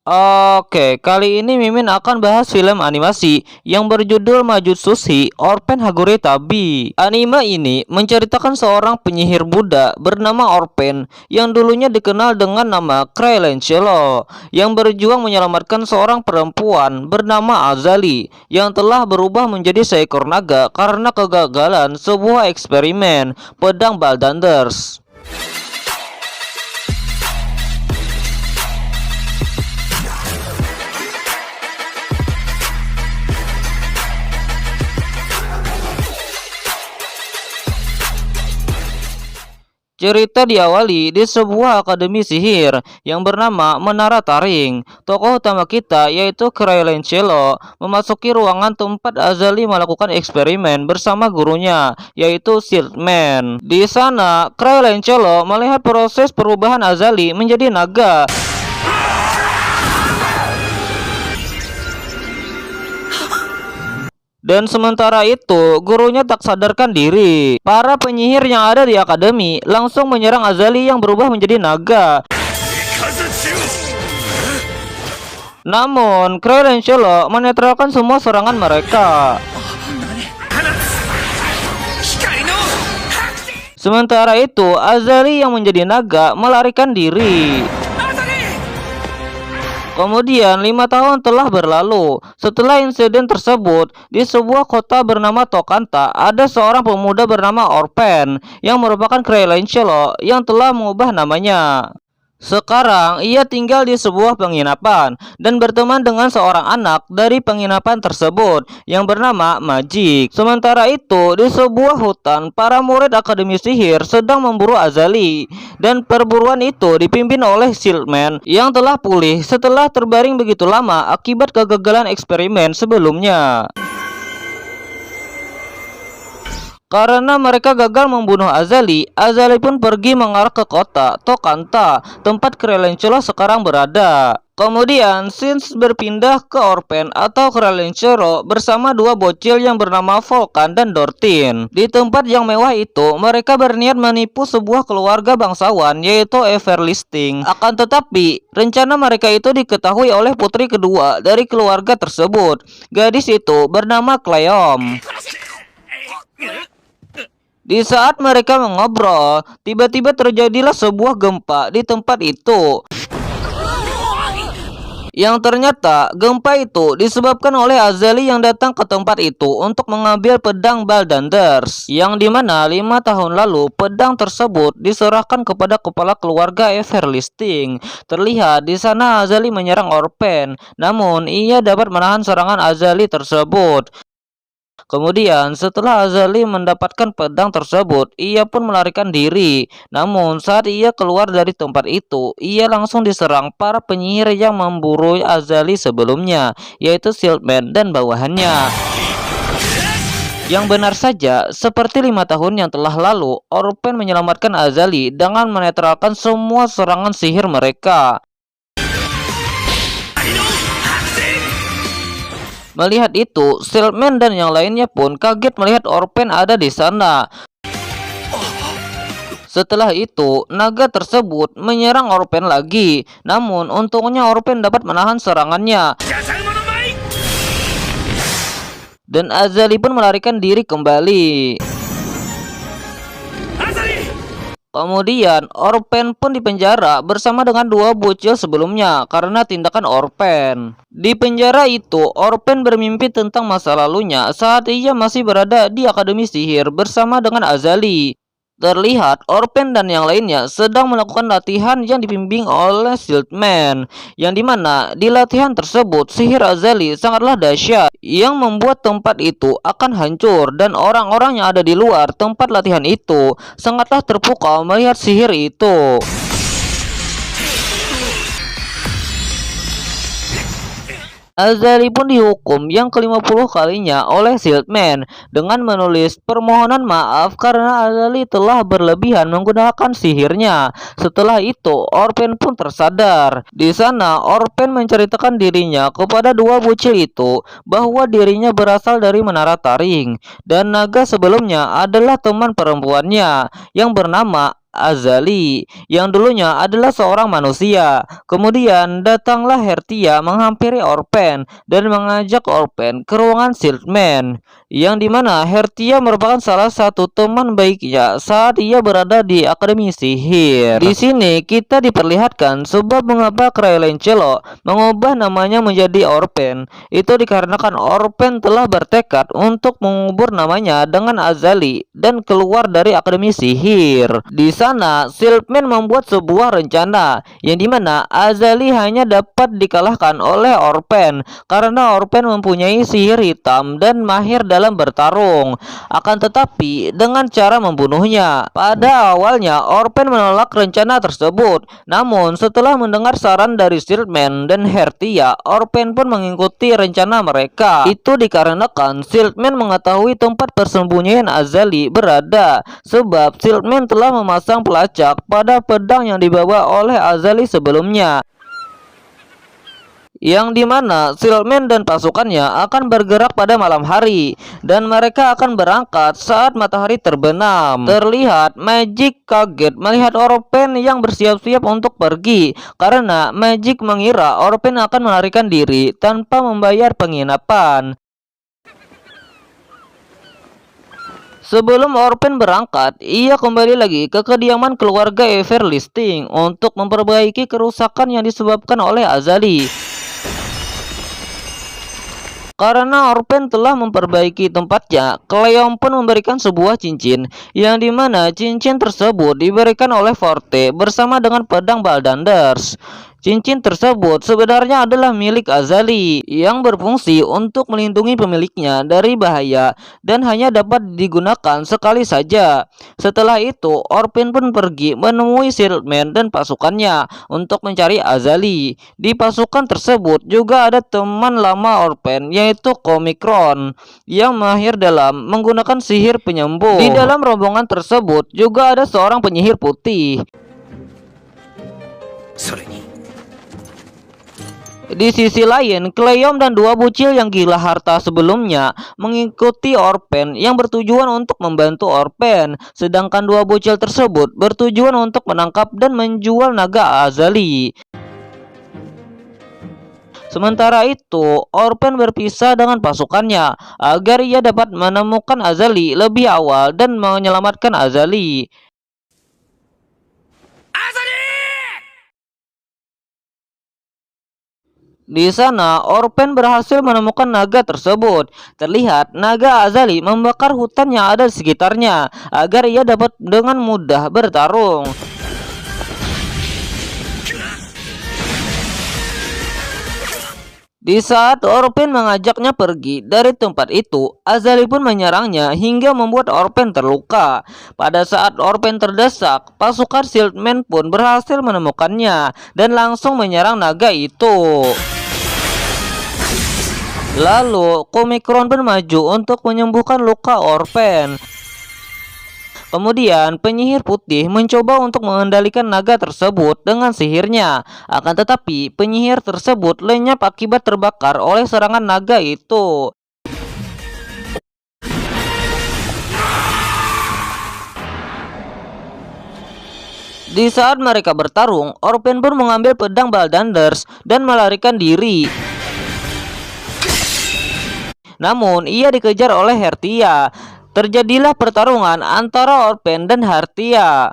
Oke, kali ini Mimin akan bahas film animasi yang berjudul Majutsushi Orphan Haguretabi. Anime ini menceritakan seorang penyihir Buddha bernama Orphan yang dulunya dikenal dengan nama Craylangelo yang berjuang menyelamatkan seorang perempuan bernama Azali yang telah berubah menjadi seekor naga karena kegagalan sebuah eksperimen pedang Baldanders. Cerita diawali di sebuah akademi sihir yang bernama Menara Taring. Tokoh utama kita yaitu Craylangelo memasuki ruangan tempat Azali melakukan eksperimen bersama gurunya yaitu Siltman. Di sana, Craylangelo melihat proses perubahan Azali menjadi naga. Dan sementara itu, gurunya tak sadarkan diri. Para penyihir yang ada di akademi langsung menyerang Azali yang berubah menjadi naga. Namun, Craylangelo menetralkan semua serangan mereka. Sementara itu, Azali yang menjadi naga melarikan diri. Kemudian 5 tahun telah berlalu. Setelah insiden tersebut, di sebuah kota bernama Tokanta, ada seorang pemuda bernama Orphan yang merupakan Craylangelo yang telah mengubah namanya. Sekarang ia tinggal di sebuah penginapan dan berteman dengan seorang anak dari penginapan tersebut yang bernama Magic. Sementara itu, di sebuah hutan, para murid Akademi Sihir sedang memburu Azali dan perburuan itu dipimpin oleh Siltman yang telah pulih setelah terbaring begitu lama akibat kegagalan eksperimen sebelumnya. Karena mereka gagal membunuh Azali, Azali pun pergi mengarah ke kota Tokanta, tempat Craylangelo sekarang berada. Kemudian, Sins berpindah ke Orphan atau Craylangelo bersama dua bocil yang bernama Volkan dan Dortin. Di tempat yang mewah itu, mereka berniat menipu sebuah keluarga bangsawan yaitu Everlisting. Akan tetapi, rencana mereka itu diketahui oleh putri kedua dari keluarga tersebut. Gadis itu bernama Cleom. Di saat mereka mengobrol, tiba-tiba terjadilah sebuah gempa di tempat itu. Yang ternyata gempa itu disebabkan oleh Azali yang datang ke tempat itu untuk mengambil pedang Baldanders, yang dimana 5 tahun lalu pedang tersebut diserahkan kepada kepala keluarga Everlisting. Terlihat di sana Azali menyerang Orphan, namun ia dapat menahan serangan Azali tersebut. Kemudian setelah Azali mendapatkan pedang tersebut, ia pun melarikan diri. Namun saat ia keluar dari tempat itu, ia langsung diserang para penyihir yang memburu Azali sebelumnya, yaitu Siltman dan bawahannya. Yang benar saja, seperti 5 tahun yang telah lalu, Orphan menyelamatkan Azali dengan menetralkan semua serangan sihir mereka. Melihat itu, Siltman dan yang lainnya pun kaget melihat Orphan ada di sana. Setelah itu, naga tersebut menyerang Orphan lagi. Namun, untungnya Orphan dapat menahan serangannya. Dan Azali pun melarikan diri kembali. Kemudian, Orphan pun dipenjara bersama dengan dua bocil sebelumnya karena tindakan Orphan. Di penjara itu, Orphan bermimpi tentang masa lalunya saat ia masih berada di Akademi Sihir bersama dengan Azali. Terlihat Orphan dan yang lainnya sedang melakukan latihan yang dibimbing oleh Siltman, yang dimana di latihan tersebut sihir Azali sangatlah dahsyat yang membuat tempat itu akan hancur, dan orang-orang yang ada di luar tempat latihan itu sangatlah terpukau melihat sihir itu. Azali pun dihukum yang ke-50 kalinya oleh Siltman dengan menulis permohonan maaf karena Azali telah berlebihan menggunakan sihirnya. Setelah itu, Orphan pun tersadar. Di sana, Orphan menceritakan dirinya kepada dua bocil itu bahwa dirinya berasal dari Menara Taring dan naga sebelumnya adalah teman perempuannya yang bernama Azali yang dulunya adalah seorang manusia. Kemudian datanglah Hertia menghampiri Orpen dan mengajak Orpen ke ruangan Siltman, yang dimana Hertia merupakan salah satu teman baiknya saat ia berada di Akademi Sihir. Di sini kita diperlihatkan sebab mengapa Crayolancello mengubah namanya menjadi Orpen. Itu dikarenakan Orpen telah bertekad untuk mengubur namanya dengan Azali dan keluar dari Akademi Sihir. Di sana, Siltman membuat sebuah rencana yang dimana Azali hanya dapat dikalahkan oleh Orpen karena Orpen mempunyai sihir hitam dan mahir dalam bertarung. Akan tetapi dengan cara membunuhnya. Pada awalnya Orpen menolak rencana tersebut, namun setelah mendengar saran dari Siltman dan Hertia, Orpen pun mengikuti rencana mereka. Itu dikarenakan Siltman mengetahui tempat persembunyian Azali berada, sebab Siltman telah memasang pelacak pada pedang yang dibawa oleh Azali sebelumnya, yang dimana Siltman dan pasukannya akan bergerak pada malam hari dan mereka akan berangkat saat matahari terbenam. Terlihat Magic kaget melihat Orpen yang bersiap-siap untuk pergi karena Magic mengira Orpen akan melarikan diri tanpa membayar penginapan. Sebelum Orpen berangkat, ia kembali lagi ke kediaman keluarga Everlisting untuk memperbaiki kerusakan yang disebabkan oleh Azali. Karena Orpen telah memperbaiki tempatnya, Cleom pun memberikan sebuah cincin, yang dimana cincin tersebut diberikan oleh Forte bersama dengan pedang Baldanders. Cincin tersebut sebenarnya adalah milik Azali yang berfungsi untuk melindungi pemiliknya dari bahaya dan hanya dapat digunakan sekali saja. Setelah itu, Orpen pun pergi menemui Siltman dan pasukannya untuk mencari Azali. Di pasukan tersebut juga ada teman lama Orpen, yaitu Comicron yang mahir dalam menggunakan sihir penyembuh. Di dalam rombongan tersebut juga ada seorang penyihir putih. Di sisi lain, Cleom dan dua bocil yang gila harta sebelumnya mengikuti Orpen yang bertujuan untuk membantu Orpen, sedangkan dua bocil tersebut bertujuan untuk menangkap dan menjual naga Azali. Sementara itu, Orpen berpisah dengan pasukannya agar ia dapat menemukan Azali lebih awal dan menyelamatkan Azali. Di sana, Orpen berhasil menemukan naga tersebut. Terlihat naga Azali membakar hutan yang ada di sekitarnya agar ia dapat dengan mudah bertarung. Di saat Orpen mengajaknya pergi dari tempat itu, Azali pun menyerangnya hingga membuat Orpen terluka. Pada saat Orpen terdesak, pasukan Siltman pun berhasil menemukannya dan langsung menyerang naga itu. Lalu, Comicron pun maju untuk menyembuhkan luka Orpen. Kemudian, penyihir putih mencoba untuk mengendalikan naga tersebut dengan sihirnya. Akan tetapi, penyihir tersebut lenyap akibat terbakar oleh serangan naga itu. Di saat mereka bertarung, Orpen pun mengambil pedang Baldanders dan melarikan diri. Namun, ia dikejar oleh Hertia. Terjadilah pertarungan antara Orpen dan Hertia.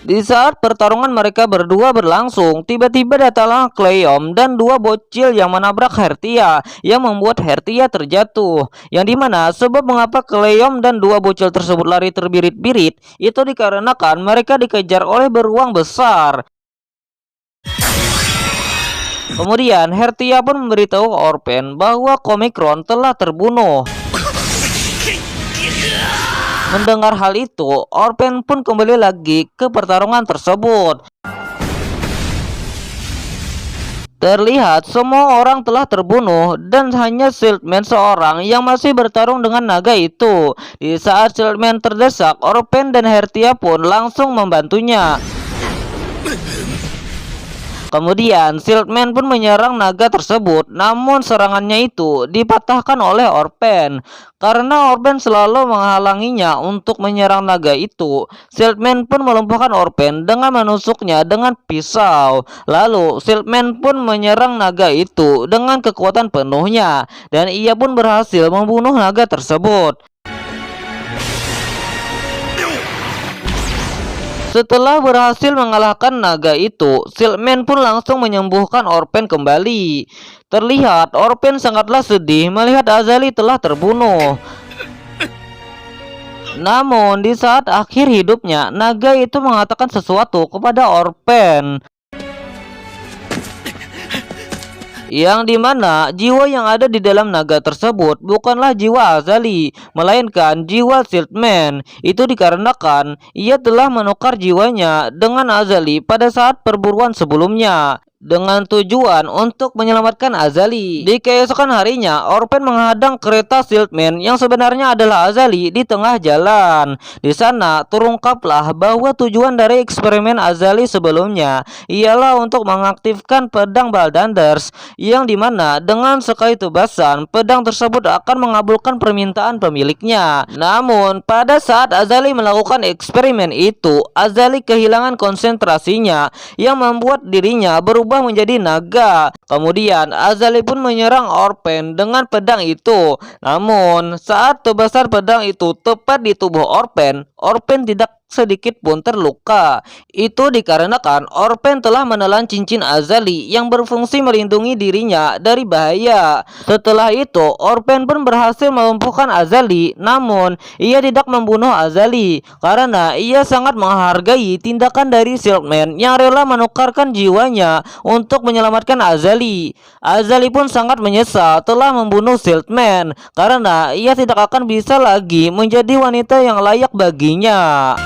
Di saat pertarungan mereka berdua berlangsung, tiba-tiba datanglah Cleom dan dua bocil yang menabrak Hertia, yang membuat Hertia terjatuh. Yang dimana sebab mengapa Cleom dan dua bocil tersebut lari terbirit-birit, itu dikarenakan mereka dikejar oleh beruang besar. Kemudian Hertia pun memberitahu Orpen bahwa Comicron telah terbunuh. Mendengar hal itu, Orpen pun kembali lagi ke pertarungan tersebut. Terlihat semua orang telah terbunuh dan hanya Siltman seorang yang masih bertarung dengan naga itu. Di saat Siltman terdesak, Orpen dan Hertia pun langsung membantunya. Kemudian Shieldman pun menyerang naga tersebut, namun serangannya itu dipatahkan oleh Orpen. Karena Orpen selalu menghalanginya untuk menyerang naga itu, Shieldman pun melumpuhkan Orpen dengan menusuknya dengan pisau. Lalu Shieldman pun menyerang naga itu dengan kekuatan penuhnya, dan ia pun berhasil membunuh naga tersebut. Setelah berhasil mengalahkan naga itu, Shieldman pun langsung menyembuhkan Orpen kembali. Terlihat Orpen sangatlah sedih melihat Azali telah terbunuh. Namun di saat akhir hidupnya, naga itu mengatakan sesuatu kepada Orpen, yang dimana jiwa yang ada di dalam naga tersebut bukanlah jiwa Azali, melainkan jiwa Shieldman. Itu dikarenakan ia telah menukar jiwanya dengan Azali pada saat perburuan sebelumnya, dengan tujuan untuk menyelamatkan Azali. Di keesokan harinya, Orpen menghadang kereta Shieldman yang sebenarnya adalah Azali di tengah jalan. Di sana terungkaplah bahwa tujuan dari eksperimen Azali sebelumnya ialah untuk mengaktifkan pedang Ballanders, yang dimana dengan sekali tebasan pedang tersebut akan mengabulkan permintaan pemiliknya. Namun pada saat Azali melakukan eksperimen itu, Azali kehilangan konsentrasinya yang membuat dirinya berubah menjadi naga. Kemudian Azali pun menyerang Orpen dengan pedang itu. Namun saat tebasan pedang itu tepat di tubuh Orpen, Orpen tidak sedikit pun terluka. Itu dikarenakan Orpen telah menelan cincin Azali yang berfungsi melindungi dirinya dari bahaya. Setelah itu, Orpen pun berhasil melumpuhkan Azali, namun ia tidak membunuh Azali karena ia sangat menghargai tindakan dari Shieldman yang rela menukarkan jiwanya untuk menyelamatkan Azali. Azali pun sangat menyesal telah membunuh Shieldman karena ia tidak akan bisa lagi menjadi wanita yang layak baginya.